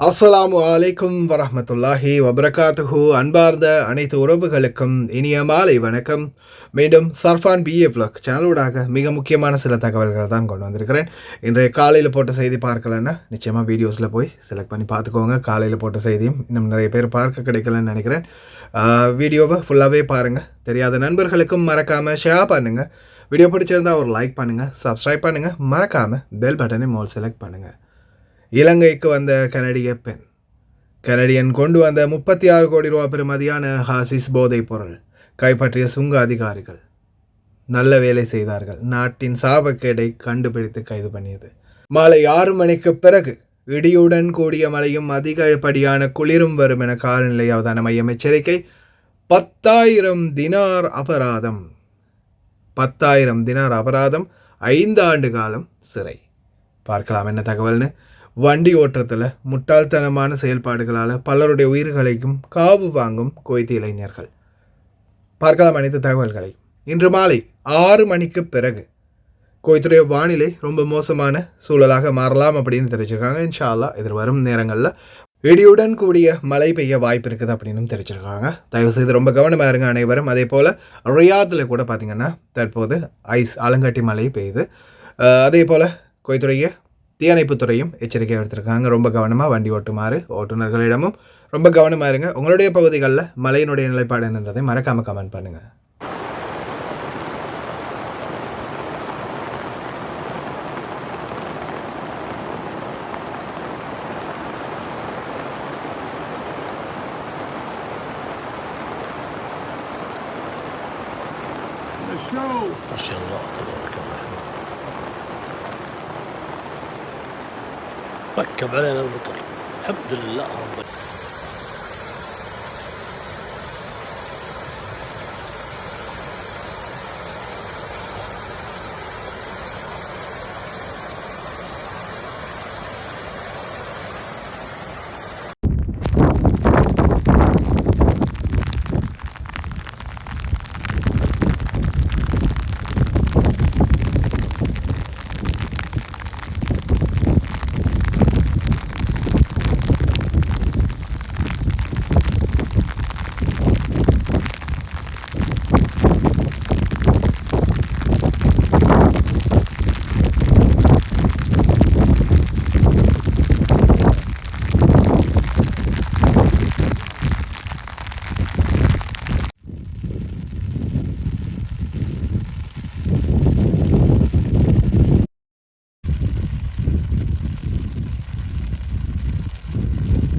அஸ்ஸலாமு அலைக்கும் வரஹ்மத்துல்லாஹி வபரகாத்துஹு. அன்பார்ந்த அனைத்து உறவுகளுக்கும் இனிய மாலை வணக்கம். மீண்டும் சர்ஃபான் பிஏ வ்ளாக் சேனலூடாக மிக முக்கியமான சில தகவல்கள் தான் கொண்டு வந்திருக்கிறேன். இன்றைய காலையில் போட்ட செய்தி பார்க்கலன்னா நிச்சயமாக வீடியோஸில் போய் செலக்ட் பண்ணி பார்த்துக்கோங்க. காலையில் போட்ட செய்தியும் இன்னும் நிறைய பேர் பார்க்க கிடைக்கலன்னு நினைக்கிறேன். வீடியோவை ஃபுல்லாகவே பாருங்கள். தெரியாத நண்பர்களுக்கும் மறக்காமல் ஷேர் பண்ணுங்கள். வீடியோ பிடிச்சிருந்தால் ஒரு லைக் பண்ணுங்கள், சப்ஸ்கிரைப் பண்ணுங்கள், மறக்காமல் பெல் பட்டனை மோல் செலக்ட் பண்ணுங்கள். இலங்கைக்கு வந்த கனடியன் கொண்டு வந்த 36 கோடி ரூபா பெறுமதியான ஹாசிஸ் போதைப் பொருள் கைப்பற்றிய சுங்க அதிகாரிகள் நல்ல வேலை செய்தார்கள். நாட்டின் சாபக்கேடை கண்டுபிடித்து கைது பண்ணியது. மாலை 6 மணிக்கு பிறகு இடியுடன் கூடிய மழையும் அதிகப்படியான குளிரும் வரும் என காலநிலை அவதான மையம் எச்சரிக்கை. 10,000 தினார் அபராதம். 10,000 தினார் அபராதம், 5 ஆண்டு காலம் சிறை. பார்க்கலாம் என்ன தகவல்னு. வண்டி ஓட்டத்தில் முட்டாள்தனமான செயல்பாடுகளால் பலருடைய உயிர்களையும் காவு வாங்கும் குவைத் இளைஞர்கள். பார்க்கலாம் அனைத்து தகவல்களை. இன்று மாலை 6 மணிக்கு பிறகு குவைத்துடைய வானிலை ரொம்ப மோசமான சூழலாக மாறலாம் அப்படின்னு தெரிவிச்சிருக்காங்க. இன்ஷா அல்லாஹ் எதிர்வரும் நேரங்களில் இடியுடன் கூடிய மழை பெய்ய வாய்ப்பு இருக்குது அப்படின்னு தெரிவிச்சிருக்காங்க. தயவுசெய்து ரொம்ப கவனமாக இருங்க அனைவரும். அதே போல் ரியாத்தில் கூட பார்த்திங்கன்னா தற்போது ஆலங்கட்டி மழை பெய்யுது. அதே போல் குவைத்துடைய தீயணைப்புத்துறையும் எச்சரிக்கை எடுத்திருக்காங்க. ரொம்ப கவனமாக வண்டி ஓட்டுமாறு ஓட்டுநர்களிடமும் ரொம்ப கவனமாக இருங்க. உங்களுடைய பகுதிகளில் மழையினுடைய நிலைப்பாடு என்னன்றதை மறக்காமல் கமெண்ட் பண்ணுங்கள். ما شاء الله تبارك الله. ركب علينا المطر الحمد لله رب العالمين.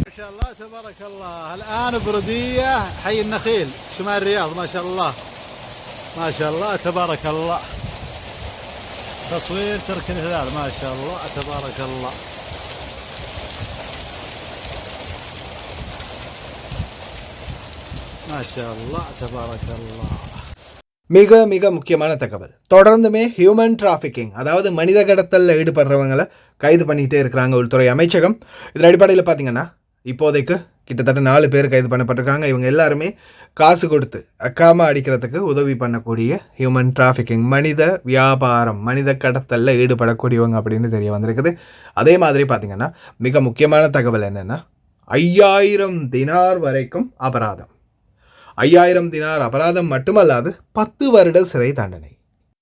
ما شاء الله تبارك الله. الآن بردية حي النخيل شمال الرياض. ما شاء الله ما شاء الله تبارك الله. تصوير ترك الهلال. ما شاء الله تبارك الله. ما شاء الله تبارك الله. மிக மிக முக்கியமான தகவல். தொடர்ந்துமே ஹியூமன் டிராஃபிக்கிங், அதாவது மனித கடத்தலில் ஈடுபடுறவங்களை கைது பண்ணிக்கிட்டே இருக்கிறாங்க உள்துறை அமைச்சகம். இதன் அடிப்படையில் பார்த்தீங்கன்னா இப்போதைக்கு கிட்டத்தட்ட 4 பேர் கைது பண்ணப்பட்டிருக்காங்க. இவங்க எல்லாருமே காசு கொடுத்து அக்காம அடிக்கிறதுக்கு உதவி பண்ணக்கூடிய ஹியூமன் டிராஃபிக்கிங், மனித வியாபாரம், மனித கடத்தலில் ஈடுபடக்கூடியவங்க அப்படின்னு தெரிய வந்திருக்குது. அதே மாதிரி பார்த்திங்கன்னா மிக முக்கியமான தகவல் என்னென்னா 5,000 தினார் வரைக்கும் அபராதம். 5,000 தினார் அபராதம் மட்டுமல்லாது 10 வருட சிறை தண்டனை,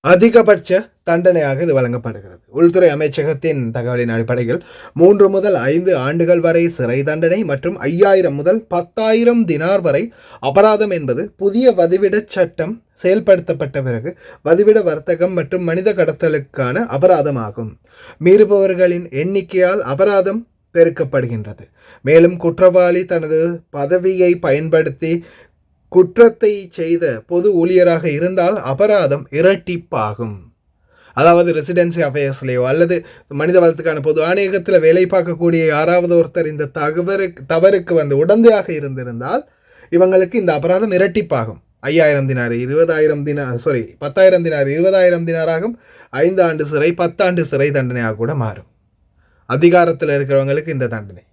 அதிகபட்ச தண்டனையாக இது வழங்கப்படுகிறது. உள்துறை அமைச்சகத்தின் தகவலின் அடிப்படையில் 3 முதல் 5 ஆண்டுகள் வரை சிறை தண்டனை மற்றும் 5,000 முதல் 10,000 தினார் வரை அபராதம் என்பது புதிய வதிவிட சட்டம் செயல்படுத்தப்பட்ட பிறகு வதிவிட வர்த்தகம் மற்றும் மனித கடத்தலுக்கான அபராதமாகும். மீறுபவர்களின் எண்ணிக்கையால் அபராதம் பெருக்கப்படுகின்றது. மேலும் குற்றவாளி தனது பதவியை பயன்படுத்தி குற்றத்தை செய்த பொது ஊழியராக இருந்தால் அபராதம் இரட்டிப்பாகும். அதாவது ரெசிடென்சி அஃபேர்ஸ்லேயோ அல்லது மனித வளத்துக்கான பொது ஆணையகத்தில் வேலை பார்க்கக்கூடிய யாராவது ஒருத்தர் இந்த தவறுக்கு உடந்தையாக இருந்திருந்தால் இவங்களுக்கு இந்த அபராதம் இரட்டிப்பாகும். 5,000 தினார் 20,000 தினார் 10,000 தினார் 20,000 தினாராகும். 5 ஆண்டு சிறை 10 ஆண்டு சிறை தண்டனையாக கூட மாறும். அதிகாரத்தில் இருக்கிறவங்களுக்கு இந்த தண்டனை.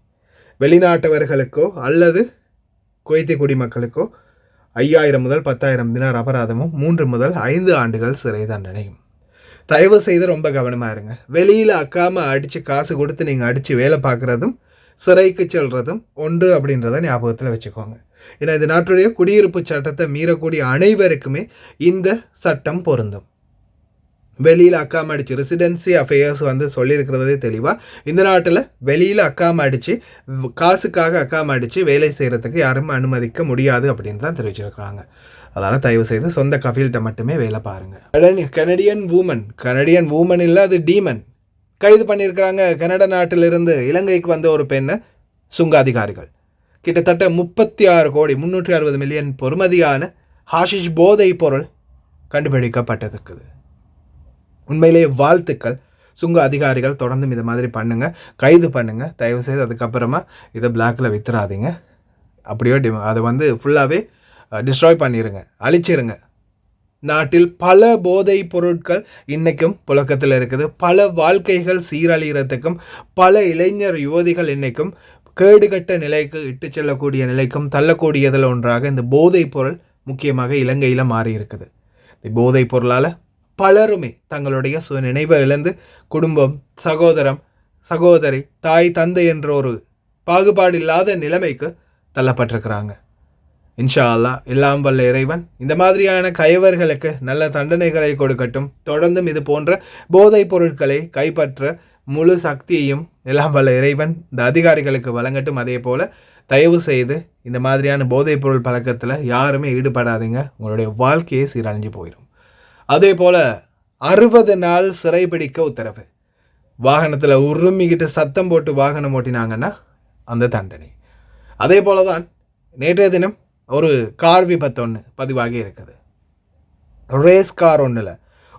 வெளிநாட்டவர்களுக்கோ அல்லது குவைத்தி குடிமக்களுக்கோ 5,000 முதல் 10,000 தினார் அபராதமும் 3 முதல் 5 ஆண்டுகள் சிறை தண்டனையும். தயவு செய்து ரொம்ப கவனமாக இருங்க. வெளியில் அக்காமல் அடித்து காசு கொடுத்து நீங்கள் அடித்து வேலை பார்க்குறதும் சிறைக்கு செல்றதும் ஒன்று அப்படின்றத ஞாபகத்தில் வச்சுக்கோங்க. ஏன்னா இந்த நாட்டுடைய குடியிருப்பு சட்டத்தை மீறக்கூடிய அனைவருக்குமே இந்த சட்டம் பொருந்தும். வெளியில் அக்காம அடிச்சு ரெசிடென்சி அஃபேர்ஸ் வந்து சொல்லியிருக்கிறதே தெளிவாக, இந்த நாட்டில் வெளியில் அக்காம அடித்து காசுக்காக அக்காம அடித்து வேலை செய்கிறதுக்கு யாரும் அனுமதிக்க முடியாது அப்படின்னு தான் தெரிவிச்சிருக்கிறாங்க. அதனால் தயவு செய்து சொந்த கஃபீல்கிட்ட மட்டுமே வேலை பாருங்கள். கனடியன் வூமன் இல்லை, அது டீமன். கைது பண்ணியிருக்கிறாங்க கனடா நாட்டிலிருந்து இலங்கைக்கு வந்த ஒரு பெண்ணை சுங்க அதிகாரிகள். கிட்டத்தட்ட 36,360 மில்லியன் பொறுமதியான ஹாஷிஷ் போதை பொருள் கண்டுபிடிக்கப்பட்டிருக்குது. உண்மையிலேயே வாழ்த்துக்கள். சுங்க அதிகாரிகள் தொடர்ந்து இந்த மாதிரி பண்ணுங்கள், கைது பண்ணுங்கள் தயவு செய்து. அதுக்கப்புறமா இதை பிளாக்கில் வித்துறாதீங்க. அப்படியோ அதை வந்து ஃபுல்லாகவே டிஸ்ட்ராய் பண்ணிடுங்க, அழிச்சிருங்க. நாட்டில் பல போதை பொருட்கள் இன்றைக்கும் புழக்கத்தில் இருக்குது. பல வாழ்க்கைகள் சீரழிகிறதுக்கும் பல இளைஞர் யுவதிகள் இன்றைக்கும் கேடுகட்ட நிலைக்கு இட்டு செல்லக்கூடிய நிலைக்கும் தள்ளக்கூடியதில் ஒன்றாக இந்த போதைப் பொருள் முக்கியமாக இலங்கையில் மாறி இருக்குது. இந்த போதைப் பொருளால் பலருமே தங்களுடைய நினைவை இழந்து குடும்பம், சகோதரி, தாய், தந்தை என்ற ஒரு பாகுபாடு இல்லாத நிலைமைக்கு தள்ளப்பட்டிருக்கிறாங்க. இன்ஷா அல்லாஹ் எல்லாம் வல்ல இறைவன் இந்த மாதிரியான கயவர்களுக்கு நல்ல தண்டனைகளை கொடுக்கட்டும். தொடர்ந்தும் இது போன்ற போதைப் பொருட்களை கைப்பற்ற முழு சக்தியையும் எல்லாம் வல்ல இறைவன் இந்த அதிகாரிகளுக்கு வழங்கட்டும். அதே போல் தயவு செய்து இந்த மாதிரியான போதைப் பொருள் பழக்கத்தில் யாருமே ஈடுபடாதீங்க, உங்களுடைய வாழ்க்கையே சீரழிஞ்சு போயிடும். அதே போல் 60 நாள் சிறைபிடிக்க உத்தரவு. வாகனத்தில் உருமிக்கிட்டு சத்தம் போட்டு வாகனம் ஓட்டினாங்கன்னா அந்த தண்டனை. அதே போல தான் நேற்றைய தினம் ஒரு கார் விபத்து ஒன்று பதிவாகி இருக்குது. ரேஸ் கார் ஒன்றில்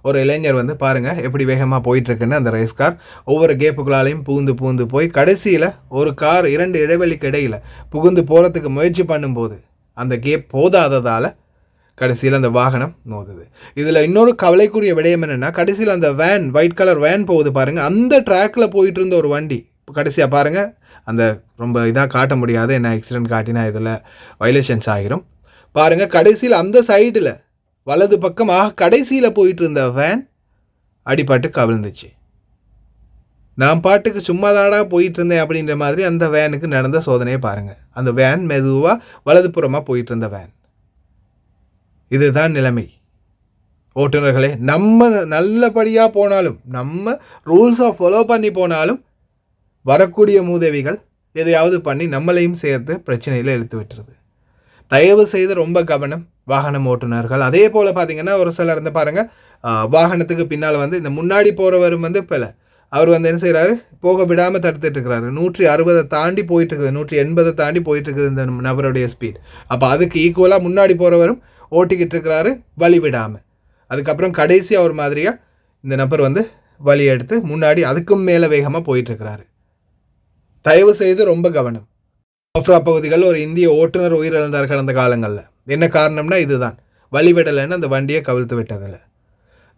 ஒரு இளைஞர் வந்து பாருங்கள் எப்படி வேகமாக போயிட்டுருக்குன்னு. அந்த ரேஸ் கார் ஒவ்வொரு கேப்புகளாலையும் பூந்து போய் கடைசியில் ஒரு கார் 2 இடைவெளிக்கு இடையில் புகுந்து போகிறதுக்கு முயற்சி பண்ணும்போது அந்த கேப் போதாததால் கடைசியில் அந்த வாகனம் மோதுது. இதில் இன்னொரு கவலைக்குரிய விடயம் என்னென்னா, கடைசியில் அந்த வேன், ஒயிட் கலர் வேன் போகுது பாருங்கள், அந்த ட்ராக்கில் போயிட்டு இருந்த ஒரு வண்டி கடைசியாக பாருங்கள், அந்த ரொம்ப இதாக காட்ட முடியாது, என்ன ஆக்சிடென்ட் காட்டினா இதில் வயலேஷன்ஸ் ஆகிரும். பாருங்கள் கடைசியில் அந்த சைடில் வலது பக்கமாக கடைசியில் போயிட்டு இருந்த வேன் அடிபட்டு கவிழ்ந்துச்சு. நான் பாட்டுக்கு சும்மா தாடா போயிட்டு இருந்தேன் அப்படின்ற மாதிரி அந்த வேனுக்கு நடந்த சோதனையை பாருங்கள். அந்த வேன் மெதுவாக வலதுபுறமாக போயிட்டு இருந்த வேன். இதுதான் நிலைமை. ஓட்டுநர்களே, நம்ம நல்லபடியாக போனாலும், நம்ம ரூல்ஸை ஃபாலோ பண்ணி போனாலும் வரக்கூடிய மூதேவிகள் எதையாவது பண்ணி நம்மளையும் சேர்த்து பிரச்சனையில் இழுத்து விட்டுருது. தயவு செய்து ரொம்ப கவனம் வாகனம் ஓட்டுநர்கள். அதே போல் பார்த்திங்கன்னா ஒரு சிலர் இருந்து பாருங்கள், வாகனத்துக்கு பின்னால் வந்து இந்த முன்னாடி போகிறவரும் வந்து இப்போ அவர் வந்து என்ன செய்கிறாரு, போக விடாமல் தடுத்துட்டு இருக்கிறாரு. 160 தாண்டி போயிட்டுருக்குது, 180 தாண்டி போயிட்டுருக்குது இந்த நபருடைய ஸ்பீட். அப்போ அதுக்கு ஈக்குவலாக முன்னாடி போகிறவரும் ஓட்டிக்கிட்டு இருக்கிறாரு வழி விடாமல். அதுக்கப்புறம் கடைசியாக ஒரு மாதிரியாக இந்த நபர் வந்து வழி எடுத்து முன்னாடி அதுக்கும் மேலே வேகமாக போயிட்டுருக்கிறாரு. தயவு செய்து ரொம்ப கவனம். ஆஃப்ரா பகுதிகளில் ஒரு இந்திய ஓட்டுநர் உயிரிழந்தார் கடந்த காலங்களில். என்ன காரணம்னா இதுதான், வழிவிடலைன்னு அந்த வண்டியை கவிழ்த்து விட்டதில்லை.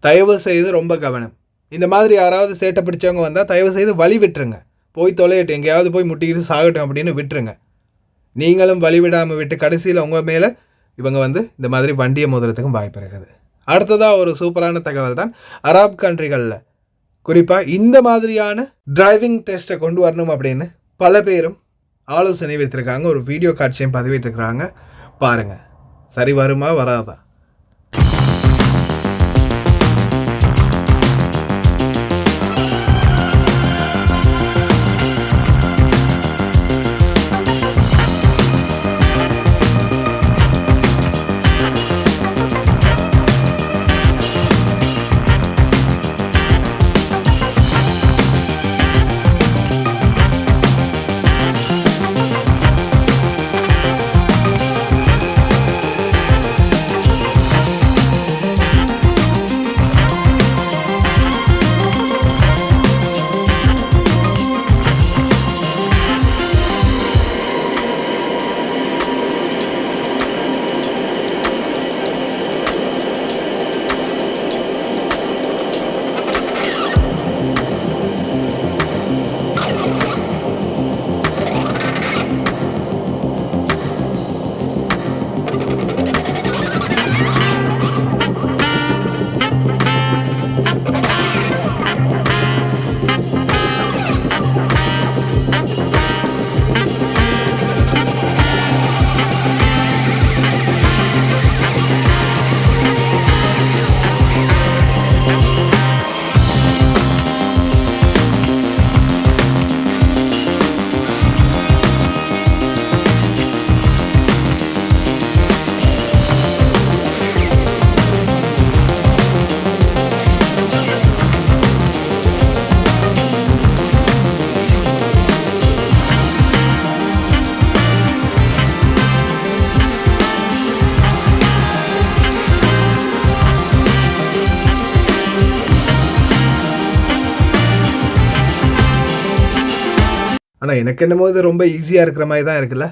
தயவு செய்து ரொம்ப கவனம். இந்த மாதிரி யாராவது சேட்டை பிடிச்சவங்க வந்தால் தயவு செய்து வழி விட்டுருங்க, போய் தொலையட்டும், எங்கேயாவது போய் முட்டிக்கிட்டு சாகட்டும் அப்படின்னு விட்டுருங்க. நீங்களும் வழி விடாமல் விட்டு கடைசியில் உங்கள் மேலே இவங்க வந்து இந்த மாதிரி வண்டியை மோதுறதுக்கும் வாய்ப்பு இருக்குது. அடுத்ததாக ஒரு சூப்பரான தகவல் தான், அரபு கண்ட்ரிகளில் குறிப்பாக இந்த மாதிரியான டிரைவிங் டெஸ்ட்டை கொண்டு வரணும் அப்படின்னு பல பேரும் ஆலோசனை வைத்திருக்காங்க. ஒரு வீடியோ காட்சியும் பதிவிட்டிருக்கிறாங்க, பாருங்கள் சரி வருமா வராதா. ஆனால் எனக்கு என்னமோ இது ரொம்ப ஈஸியாக இருக்கிற மாதிரி தான் இருக்குல்ல.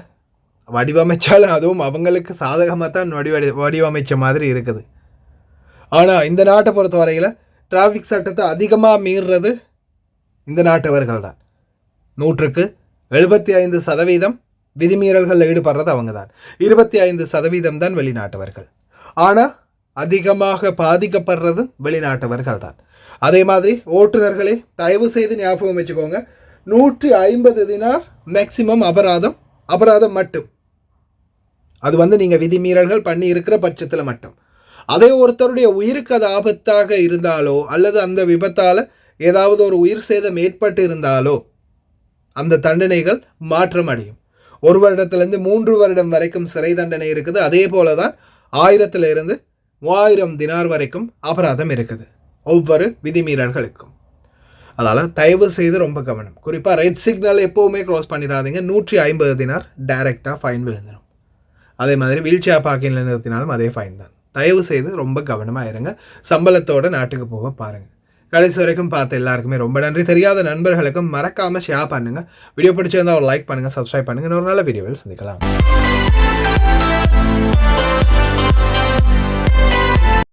வடிவமைச்சாலும் அதுவும் அவங்களுக்கு சாதகமாக தான் வடிவமைச்ச மாதிரி இருக்குது. ஆனால் இந்த நாட்டை பொறுத்த வரையில் டிராஃபிக் சட்டத்தை அதிகமாக மீறுறது இந்த நாட்டவர்கள் தான். 100க்கு 75% விதிமீறல்களில் ஈடுபடுறது அவங்க தான். 25% தான் வெளிநாட்டவர்கள். ஆனால் அதிகமாக பாதிக்கப்படுறதும் வெளிநாட்டவர்கள் தான். அதே மாதிரி ஓட்டுநர்களே தயவு செய்து ஞாபகம் வச்சுக்கோங்க, 150 தினார் மேக்சிமம் அபராதம் மட்டும். அது நீங்கள் விதிமீறல்கள் பண்ணி இருக்கிற பட்சத்தில் மட்டும். அதே ஒருத்தருடைய உயிருக்கு அது ஆபத்தாக இருந்தாலோ அல்லது அந்த விபத்தால் ஏதாவது ஒரு உயிர் சேதம் ஏற்பட்டு இருந்தாலோ அந்த தண்டனைகள் மாற்றம் அடையும். 1 வருடத்திலிருந்து 3 வருடம் வரைக்கும் சிறை தண்டனை இருக்குது. அதே போல தான் 1000 3000 தினார் வரைக்கும் அபராதம் இருக்குது ஒவ்வொரு விதிமீறல்களுக்கும். அதனால் தயவு செய்து ரொம்ப கவனம். குறிப்பாக ரெட் சிக்னல் எப்போவுமே க்ராஸ் பண்ணிடாதீங்க. 150 தினார் டைரெக்டாக ஃபைன் விழுந்துடும். அதே மாதிரி வீல் சேர் பார்க்கிங்கில் நிறுத்தினாலும் அதே ஃபைன் தான். தயவு செய்து ரொம்ப கவனமாக இருங்க. சம்பளத்தோட நாட்டுக்கு போக பாருங்கள். கடைசி வரைக்கும் பார்த்த எல்லாருக்குமே ரொம்ப நன்றி. தெரியாத நண்பர்களுக்கும் மறக்காமல் ஷேர் பண்ணுங்கள். வீடியோ பிடிச்சிருந்தால் ஒரு லைக் பண்ணுங்கள், சப்ஸ்கிரைப் பண்ணுங்கள். ஒரு நல்ல வீடியோவில் சந்திக்கலாம்.